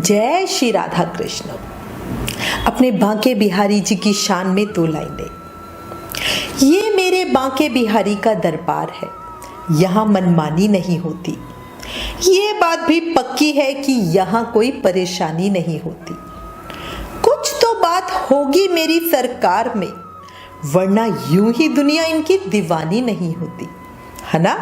जय श्री राधा कृष्ण। अपने बांके बिहारी जी की शान में दो लाइनें। ये मेरे बांके बिहारी का दरबार है, यहाँ मनमानी नहीं होती। ये बात भी पक्की है कि यहाँ कोई परेशानी नहीं होती। कुछ तो बात होगी मेरी सरकार में, वरना यूं ही दुनिया इनकी दीवानी नहीं होती, है ना।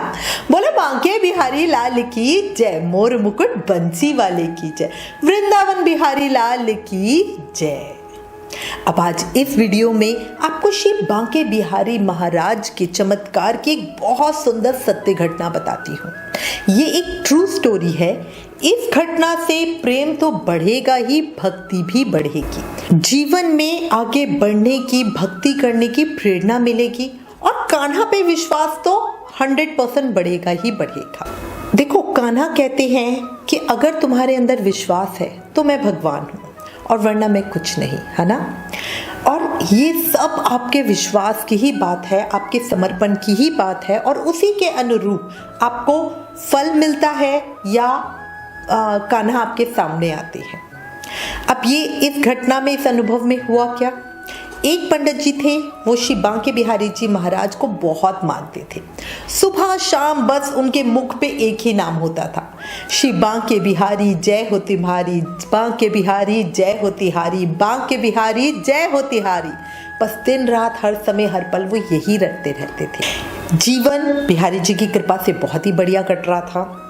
बोले बांके बिहारी लाल की जय, मोर मुकुट बंसी वाले की जय, वृंदावन बिहारी लाल की जय। अब आज इस वीडियो में आपको श्री बांके बिहारी महाराज के चमत्कार की एक बहुत सुंदर सत्य घटना बताती हूँ। ये एक ट्रू स्टोरी है। इस घटना से प्रेम तो बढ़ेगा ही, भक्ति भी बढ़ेगी। जीवन में आगे बढ़ने की, भक्ति करने की प्रेरणा मिलेगी और कान्हा पे विश्वास तो 100% बढ़ेगा ही बढ़ेगा। देखो, कान्हा कहते हैं कि अगर तुम्हारे अंदर विश्वास है तो मैं भगवान हूँ और वरना मैं कुछ नहीं, है ना। और ये सब आपके विश्वास की ही बात है, आपके समर्पण की ही बात है और उसी के अनुरूप आपको फल मिलता है या कान्हा आपके सामने आते हैं। अब ये इस घटना में, इस अनुभव में हुआ क्या। एक पंडित जी थे, वो श्री बांके बिहारी जी महाराज को बहुत मानते थे। सुबह शाम बस उनके मुख पे एक ही नाम होता था, श्री बांके बिहारी जय हो तिहारी, बांके बिहारी जय हो तिहारी, बांके बिहारी जय हो तिहारी। बस दिन रात हर समय हर पल वो यही रटते रहते थे। जीवन बिहारी जी की कृपा से बहुत ही बढ़िया कट रहा था।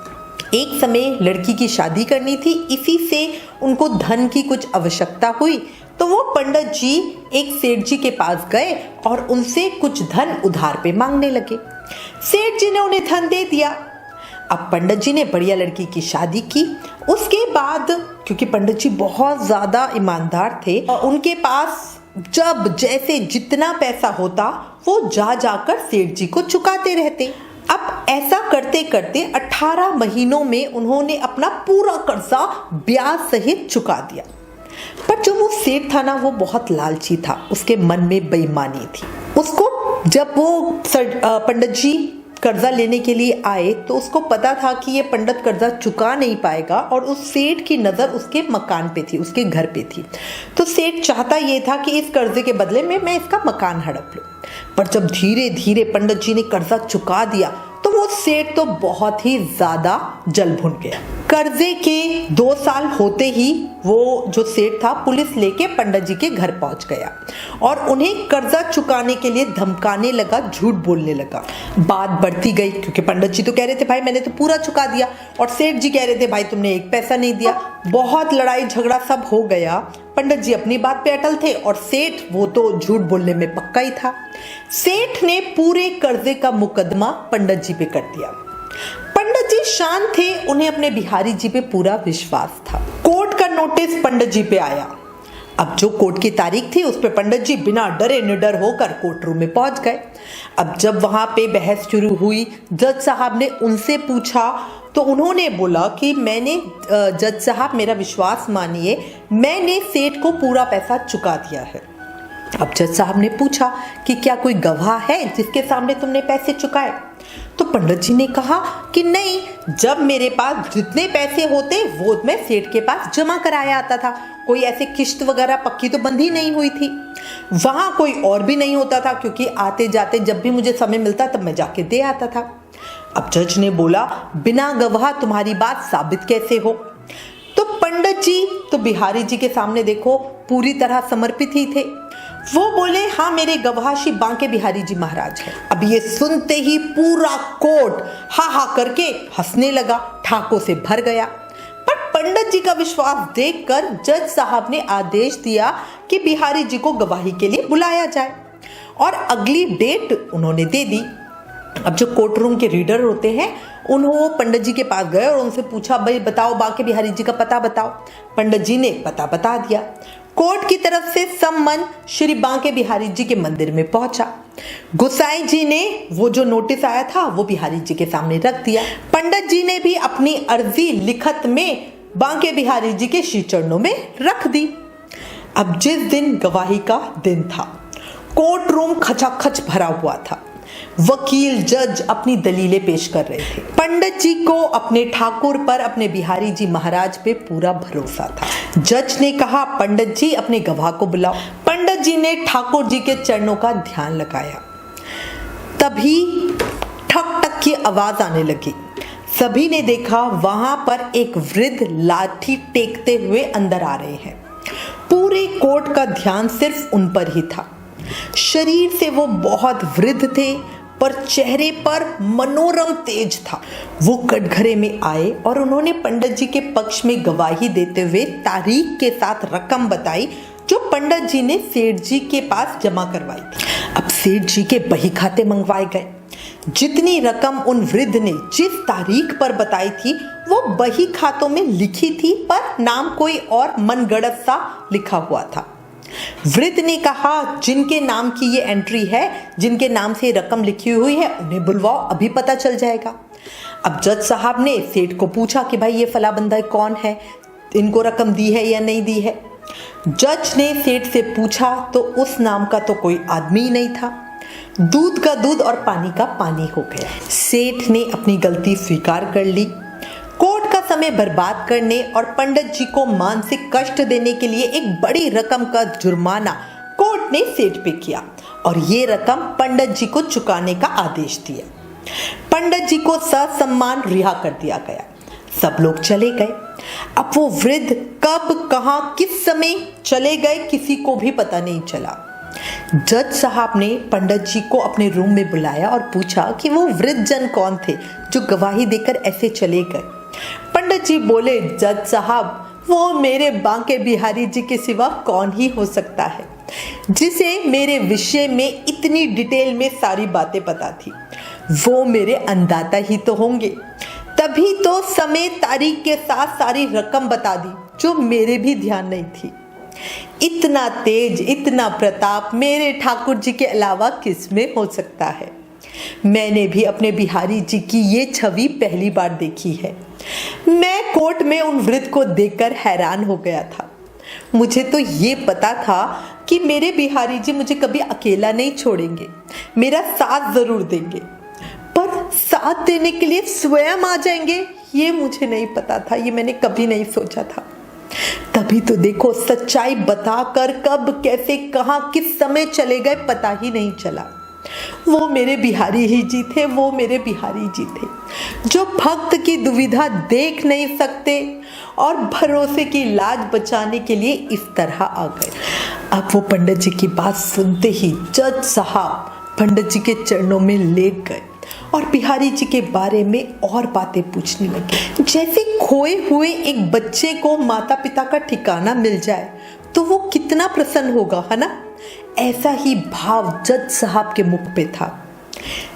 एक समय लड़की की शादी करनी थी, इसी से उनको धन की कुछ आवश्यकता हुई तो वो पंडित जी एक सेठ जी के पास गए और उनसे कुछ धन उधार पे मांगने लगे। सेठ जी ने उन्हें धन दे दिया। अब पंडित जी ने बढ़िया लड़की की शादी की। उसके बाद, क्योंकि पंडित जी बहुत ज्यादा ईमानदार थे, उनके पास जब जैसे जितना पैसा होता वो जा जाकर सेठ जी को चुकाते रहते। अब ऐसा करते करते 18 महीनों में उन्होंने अपना पूरा कर्जा ब्याज सहित चुका दिया। पर जो वो सेठ था ना, वो बहुत लालची था, उसके मन में बेईमानी थी। उसको जब वो पंडित जी कर्जा लेने के लिए आए तो उसको पता था कि ये पंडित कर्जा चुका नहीं पाएगा और उस सेठ की नज़र उसके मकान पे थी, उसके घर पे थी। तो सेठ चाहता ये था कि इस कर्जे के बदले में मैं इसका मकान हड़प लूं। पर जब धीरे धीरे पंडित जी ने कर्जा चुका दिया तो वो सेठ तो बहुत ही ज्यादा जल भुन गया। कर्जे के 2 साल होते ही वो जो सेठ था पुलिस लेके पंडित जी के घर पहुंच गया और उन्हें कर्जा चुकाने के लिए धमकाने लगा, झूठ बोलने लगा। बात बढ़ती गई क्योंकि पंडित जी तो कह रहे थे भाई मैंने तो पूरा चुका दिया और सेठ जी कह रहे थे भाई तुमने एक पैसा नहीं दिया। बहुत लड़ाई झगड़ा सब हो गया। पंडित जी अपनी बात पे अटल थे और सेठ वो तो झूठ बोलने में पक्का ही था। सेठ ने पूरे कर्जे का मुकदमा पंडित जी पे कर दिया। पंडित जी शांत थे, उन्हें अपने बिहारी जी पे पूरा विश्वास था। कोर्ट का नोटिस पंडित जी पे आया। अब जो कोर्ट की तारीख थी उस पे पंडित जी बिना डरे निडर होकर कोर्ट रूम में पहुंच गए। अब जब वहां पे बहस शुरू हुई, जज साहब ने उनसे पूछा तो उन्होंने बोला कि मैंने, जज साहब मेरा विश्वास मानिए, मैंने सेठ को पूरा पैसा चुका दिया है। अब जज साहब ने पूछा कि क्या कोई गवाह है जिसके सामने तुमने पैसे चुकाए। तो पंडित जी ने कहा कि नहीं, जब मेरे पास जितने पैसे होते वो मैं सेठ के पास जमा कराया आता था, कोई ऐसे किश्त वगैरह पक्की तो बंधी नहीं हुई थी। वहां कोई और भी नहीं होता था क्योंकि आते जाते जब भी मुझे समय मिलता तब मैं जाके दे आता था। अब जज ने बोला बिना गवाह तुम्हारी बात साबित कैसे हो। तो पंडित जी तो बिहारी जी के सामने देखो पूरी तरह समर्पित ही थे। वो बोले हाँ मेरे गवाह श्री बांके बिहारी जी महाराज है। अब ये सुनते ही पूरा कोर्ट हा हा करके हंसने लगा, ठाकों से भर गया। पर पंडित जी का विश्वास देखकर जज साहब ने आदेश दिया कि बिहारी जी को गवाही के लिए बुलाया जाए और अगली डेट उन्होंने दे दी। अब जो कोर्ट रूम के रीडर होते हैं उन्होंने पंडित जी के पास गए और उनसे पूछा भाई बताओ बांके बिहारी जी का पता बताओ। पंडित जी ने पता बता दिया। कोर्ट की तरफ से सम्मन श्री बांके बिहारी जी के मंदिर में पहुंचा। गोसाई जी ने वो जो नोटिस आया था वो बिहारी जी के सामने रख दिया। पंडित जी ने भी अपनी अर्जी लिखत में बांके बिहारी जी के श्री चरणों में रख दी। अब जिस दिन गवाही का दिन था, कोर्ट रूम खचाखच भरा हुआ था। वकील, जज अपनी दलीलें पेश कर रहे थे। पंडित जी को अपने ठाकुर पर, अपने बिहारी जी महाराज पे पूरा भरोसा था। जज ने कहा, पंडित जी अपने गवाह को बुलाओ। पंडित जी ने ठाकुर जी के चरणों का ध्यान लगाया। तभी ठक ठक की आवाज आने लगी। सभी ने देखा वहां पर एक वृद्ध लाठी टेकते हुए अंदर आ रहे हैं। पूरे कोर्ट का ध्यान सिर्फ उन पर ही था। शरीर से वो बहुत वृद्ध थे, पर चेहरे पर मनोरम तेज था। वो कटघरे में आए और उन्होंने पंडित जी के पक्ष में गवाही देते हुए तारीख के साथ रकम बताई जो पंडित जी ने सेठ जी के पास जमा करवाई थी। अब सेठ जी के बही खाते मंगवाए गए। जितनी रकम उन वृद्ध ने जिस तारीख पर बताई थी वो बही खातों में लिखी थी, पर नाम कोई और मनगढ़ंत सा लिखा हुआ था। वृद्ध ने कहा, जिनके नाम की ये एंट्री है, जिनके नाम से रकम लिखी हुई है, उन्हें बुलवाओ, अभी पता चल जाएगा। अब जज साहब ने सेठ को पूछा कि भाई ये फला बंदा कौन है, इनको रकम दी है या नहीं दी है। जज ने सेठ से पूछा तो उस नाम का तो कोई आदमी ही नहीं था। दूध का दूध और पानी का पानी हो गया। सेठ ने अपनी गलती स्वीकार कर ली। कोर्ट का समय बर्बाद करने और पंडित जी को मानसिक कष्ट देने के लिए एक बड़ी रकम का जुर्माना कोर्ट ने सेठ पे किया और ये रकम पंडित जी को चुकाने का आदेश दिया। पंडित जी को ससम्मान रिहा कर दिया गया। सब लोग चले गए। अब वो वृद्ध कब, कहां, किस समय चले गए किसी को भी पता नहीं चला। जज साहब ने पंडित जी को अपने रूम में बुलाया और पूछा कि वो वृद्ध जन कौन थे जो गवाही देकर ऐसे चले गए। पंडित जी बोले, जज साहब वो मेरे बांके बिहारी जी के सिवा कौन ही हो सकता है जिसे मेरे विषय में इतनी डिटेल में सारी बातें पता थी। वो मेरे अन्नदाता ही तो होंगे, तभी तो समय तारीख के साथ सारी रकम बता दी जो मेरे भी ध्यान नहीं थी। इतना तेज, इतना प्रताप मेरे ठाकुर जी के अलावा किस में हो सकता है। मैंने भी अपने बिहारी जी की ये छवि पहली बार देखी है। मैं कोर्ट में उन वृद्ध को देखकर हैरान हो गया था। मुझे तो ये पता था कि मेरे बिहारी जी मुझे कभी अकेला नहीं छोड़ेंगे, मेरा साथ जरूर देंगे, पर साथ देने के लिए स्वयं आ जाएंगे ये मुझे नहीं पता था, ये मैंने कभी नहीं सोचा था। तभी तो देखो, सच्चाई बताकर कब, कैसे, कहां, किस समय चले गए पता ही नहीं चला। वो मेरे बिहारी ही जी थे, वो मेरे बिहारी जी थे जो भक्त की दुविधा देख नहीं सकते और भरोसे की लाज बचाने के लिए इस तरह आ गए। अब वो पंडित जी की बात सुनते ही जज साहब पंडित जी के चरणों में लेट गए और बिहारी जी के बारे में और बातें पूछने लगे। जैसे खोए हुए एक बच्चे को माता पिता का ठिकाना मिल जाए तो वो कितना प्रसन्न होगा, है ना। ऐसा ही भाव जज साहब के मुख पे था।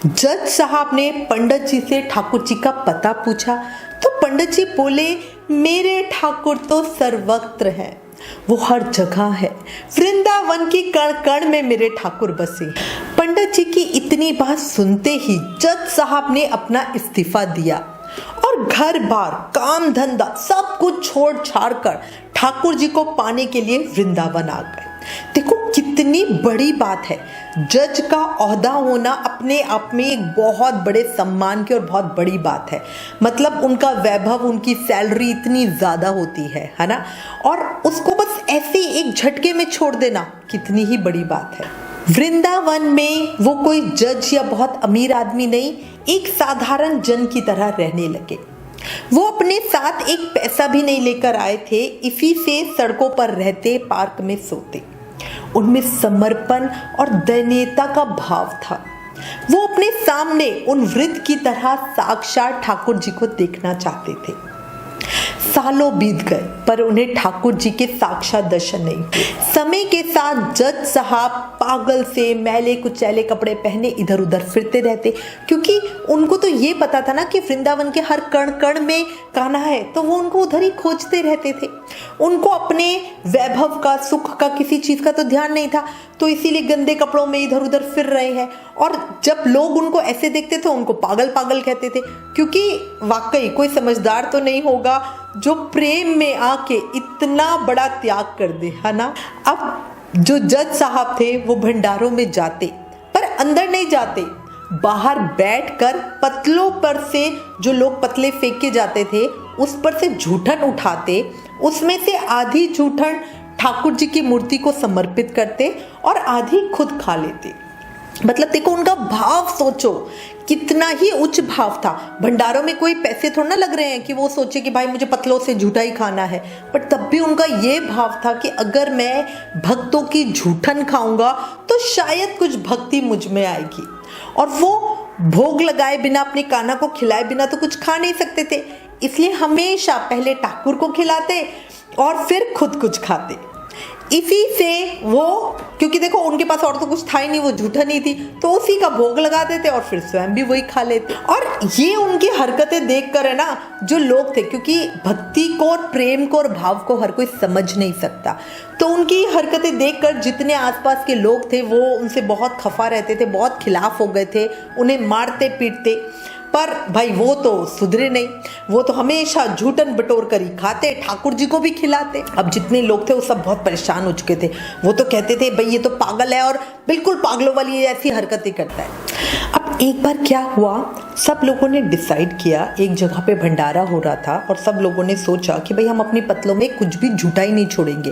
जज साहब ने पंडित जी से ठाकुर जी का पता पूछा तो पंडित जी बोले, मेरे ठाकुर तो सर्वत्र हैं, वो हर जगह है। वृंदावन की कण कण में मेरे ठाकुर बसे। पंडित जी की इतनी बात सुनते ही जज साहब ने अपना इस्तीफा दिया और घर बार, काम धंधा सब कुछ छोड़ छाड़ कर ठाकुर जी को पाने के लिए वृंदावन आ गए। देखो कितनी बड़ी बात है। जज का ओहदा होना अपने आप में एक बहुत बड़े सम्मान की और बहुत बड़ी बात है। मतलब उनका वैभव, उनकी सैलरी इतनी ज्यादा होती है ना, और उसको बस ऐसे एक झटके में छोड़ देना कितनी ही बड़ी बात है। वृंदावन में वो कोई जज या बहुत अमीर आदमी नहीं, एक साधारण जन की तरह रहने लगे। वो अपने साथ एक पैसा भी नहीं लेकर आए थे, इसी से सड़कों पर रहते, पार्क में सोते। उनमें समर्पण और दयनीयता का भाव था। वो अपने सामने उन वृद्ध की तरह साक्षात ठाकुर जी को देखना चाहते थे। सालों बीत गए पर उन्हें ठाकुर जी के साक्षात दर्शन नहीं हुए। समय के साथ जज साहब पागल से मैले कुचैले कपड़े पहने इधर उधर फिरते रहते, क्योंकि उनको तो ये पता था ना कि वृंदावन के हर कण कण में कान्हा है, तो वो उनको उधर ही खोजते रहते थे। उनको अपने वैभव का, सुख का, किसी चीज का तो ध्यान नहीं था, तो इसीलिए गंदे कपड़ों में इधर उधर फिर रहे हैं। और जब लोग उनको ऐसे देखते थे उनको पागल पागल कहते थे, क्योंकि वाकई कोई समझदार तो नहीं होगा जो प्रेम में आके इतना बड़ा त्याग कर दे, है ना। अब जो जज साहब थे वो भंडारों में जाते पर अंदर नहीं जाते, बाहर बैठकर पतलों पर से, जो लोग पतले फेंक के जाते थे, उस पर से जूठन उठाते, उसमें से आधी जूठन ठाकुर जी की मूर्ति को समर्पित करते और आधी खुद खा लेते। मतलब देखो उनका भाव, सोचो कितना ही उच्च भाव था। भंडारों में कोई पैसे थोड़ा ना लग रहे हैं कि वो सोचे कि भाई मुझे पतलों से झूठा ही खाना है, बट तब भी उनका ये भाव था कि अगर मैं भक्तों की झूठन खाऊंगा तो शायद कुछ भक्ति मुझ में आएगी। और वो भोग लगाए बिना, अपने कान्हा को खिलाए बिना तो कुछ खा नहीं सकते थे, इसलिए हमेशा पहले ठाकुर को खिलाते और फिर खुद कुछ खाते। इसी से वो, क्योंकि देखो उनके पास और तो कुछ था ही नहीं, वो झूठा नहीं थी, तो उसी का भोग लगा देते और फिर स्वयं भी वही खा लेते। और ये उनकी हरकतें देखकर है ना, जो लोग थे, क्योंकि भक्ति को और प्रेम को और भाव को हर कोई समझ नहीं सकता, तो उनकी हरकतें देखकर जितने आसपास के लोग थे वो उनसे बहुत खफा रहते थे, बहुत खिलाफ हो गए थे, उन्हें मारते पीटते। पर भाई वो तो सुधरे नहीं, वो तो हमेशा झूठन बटोर कर ही खाते, ठाकुर जी को भी खिलाते। अब जितने लोग थे वो सब बहुत परेशान हो चुके थे। वो तो कहते थे भाई ये तो पागल है और बिल्कुल पागलों वाली ऐसी हरकतें करता है। अब एक बार क्या हुआ, सब लोगों ने डिसाइड किया, एक जगह पे भंडारा हो रहा था और सब लोगों ने सोचा कि भाई हम अपनी पतलों में कुछ भी झूठा ही नहीं छोड़ेंगे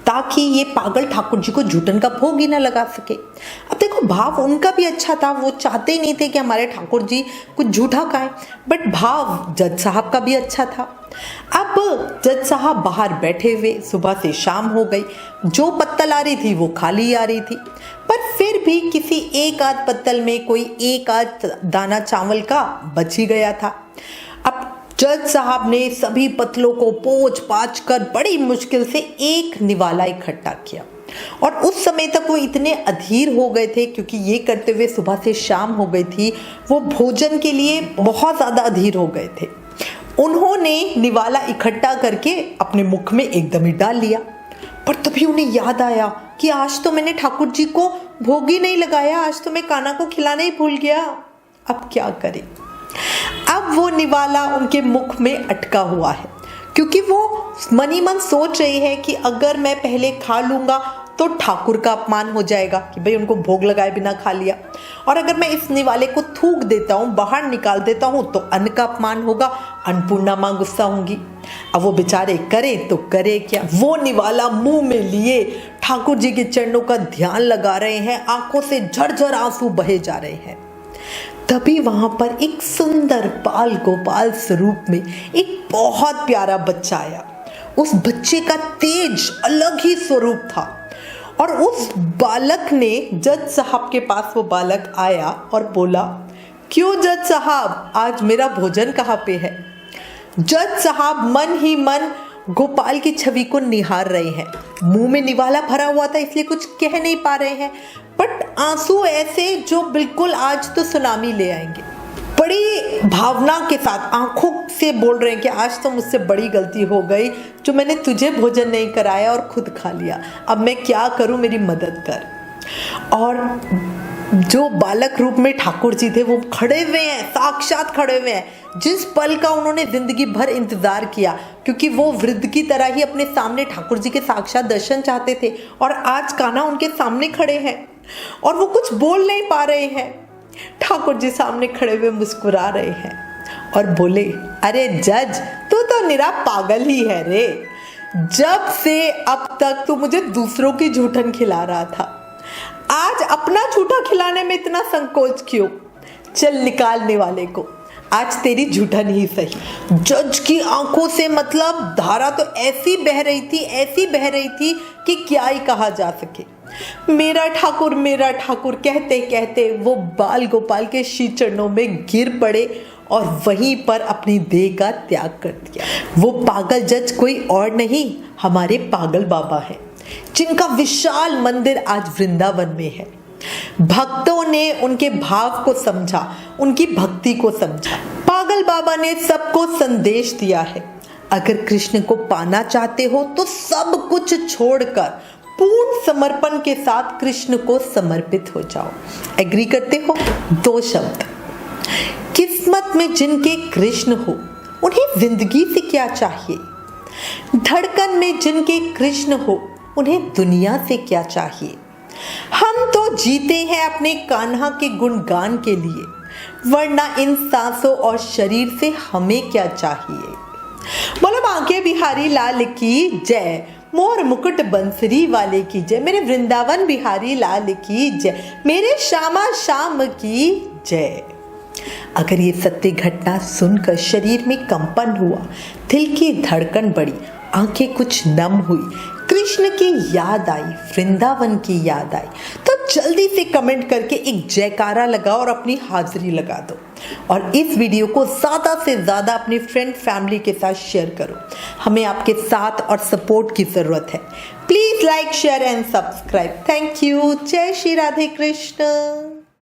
ताकि ये पागल ठाकुर जी को झूठन का भोग ही ना लगा सके। अब देखो भाव उनका भी अच्छा था, वो चाहते ही नहीं थे कि हमारे ठाकुर जी कुछ झूठा खाएं, बट भाव जज साहब का भी अच्छा था। अब जज साहब बाहर बैठे हुए, सुबह से शाम हो गई, जो पत्तल आ रही थी वो खाली आ रही थी, पर फिर भी किसी एक आध पत्तल में कोई एक आध दाना चावल का बच ही गया था। अब जज साहब ने सभी पत्तलों को पोंछ पाछ कर बड़ी मुश्किल से एक निवाला इकट्ठा किया, और उस समय तक वो इतने अधीर हो गए थे, क्योंकि ये करते हुए सुबह से शाम हो गई थी, वो भोजन के लिए बहुत ज़्यादा अधीर हो गए थे। उन्होंने निवाला इकट्ठा करके अपने मुख में एकदम ही डाल लिया, पर तभी उन्हें याद आया कि आज तो मैंने ठाकुर जी को भोग ही नहीं लगाया, आज तो मैं कान्हा को खिलाना ही भूल गया। अब क्या करें? अब वो निवाला उनके मुख में अटका हुआ है, क्योंकि वो मन ही मन सोच रही है कि अगर मैं पहले खा लूंगा तो ठाकुर का अपमान हो जाएगा कि भाई उनको भोग लगाए बिना खा लिया, और अगर मैं इस निवाले को थूक देता हूँ, बाहर निकाल देता हूँ, तो अन्न का अपमान होगा, अन्नपूर्णा माँ गुस्सा होंगी। अब वो बेचारे करे तो करे क्या, वो निवाला मुंह में लिए ठाकुर जी के चरणों का ध्यान लगा रहे हैं, आंखों से झरझर आंसू बहे जा रहे हैं। तभी वहां पर एक सुंदर बाल गोपाल स्वरूप में एक बहुत प्यारा बच्चा आया। उस बच्चे का तेज अलग ही स्वरूप था, और उस बालक ने, जज साहब के पास वो बालक आया और बोला, क्यों जज साहब, आज मेरा भोजन कहाँ पे है? जज साहब मन ही मन गोपाल की छवि को निहार रहे हैं, मुंह में निवाला भरा हुआ था इसलिए कुछ कह नहीं पा रहे हैं, बट आंसू ऐसे जो बिल्कुल आज तो सुनामी ले आएंगे। बड़ी भावना के साथ आंखों से बोल रहे हैं कि आज तो मुझसे बड़ी गलती हो गई जो मैंने तुझे भोजन नहीं कराया और खुद खा लिया, अब मैं क्या करूं, मेरी मदद कर। और जो बालक रूप में ठाकुर जी थे वो खड़े हुए हैं, साक्षात खड़े हुए हैं, जिस पल का उन्होंने जिंदगी भर इंतजार किया, क्योंकि वो वृद्ध की तरह ही अपने सामने ठाकुर जी के साक्षात दर्शन चाहते थे, और आज कान्हा उनके सामने खड़े हैं और वो कुछ बोल नहीं पा रहे हैं। ठाकुर जी सामने खड़े हुए मुस्कुरा रहे हैं और बोले, अरे जज, तू तो निरा पागल ही है रे, जब से अब तक तू मुझे दूसरों की झूठन खिला रहा था, आज अपना झूठा खिलाने में इतना संकोच क्यों? चल निकालने वाले को, आज तेरी झूठन ही सही। जज की आंखों से मतलब धारा तो ऐसी बह रही थी, ऐसी बह रही थी कि क्या ही कहा जा सके। मेरा ठाकुर कहते कहते वो बाल गोपाल के श्री चरणों में गिर पड़े और वहीं पर अपनी देह का त्याग कर दिया। वो पागल जज कोई और नहीं, हमारे पागल बाबा हैं, जिनका विशाल मंदिर आज वृंदावन में है। भक्तों ने उनके भाव को समझा, उनकी भक्ति को समझा। पागल बाबा ने सबको संदेश दिया है, अगर कृष्ण को पाना चाहते हो तो सब कुछ छोड़कर पूर्ण समर्पण के साथ कृष्ण को समर्पित हो जाओ। एग्री करते हो? 2 शब्द, किस्मत में जिनके कृष्ण हो उन्हें जिंदगी से क्या चाहिए, धड़कन में जिनके कृष्ण हो उन्हें दुनिया से क्या चाहिए। हम तो जीते हैं अपने कान्हा के गुणगान के लिए, वरना इन सांसों और शरीर से हमें क्या चाहिए। बोलो बांके बिहारी लाल की जय, मोर मुकुट बंसरी वाले की जय, मेरे वृंदावन बिहारी लाल की जय, मेरे श्यामा श्याम की जय। अगर ये सत्य घटना सुनकर शरीर में कंपन हुआ, दिल की धड़कन बढ़ी, आंखें कुछ नम हुई, कृष्ण की याद आई, वृंदावन की याद आई, तो जल्दी से कमेंट करके एक जयकारा लगाओ और अपनी हाजिरी लगा दो। और इस वीडियो को ज़्यादा से ज़्यादा अपने फ्रेंड फैमिली के साथ शेयर करो। हमें आपके साथ और सपोर्ट की ज़रूरत है। Please like share and subscribe. Thank you. जय श्री राधे कृष्ण।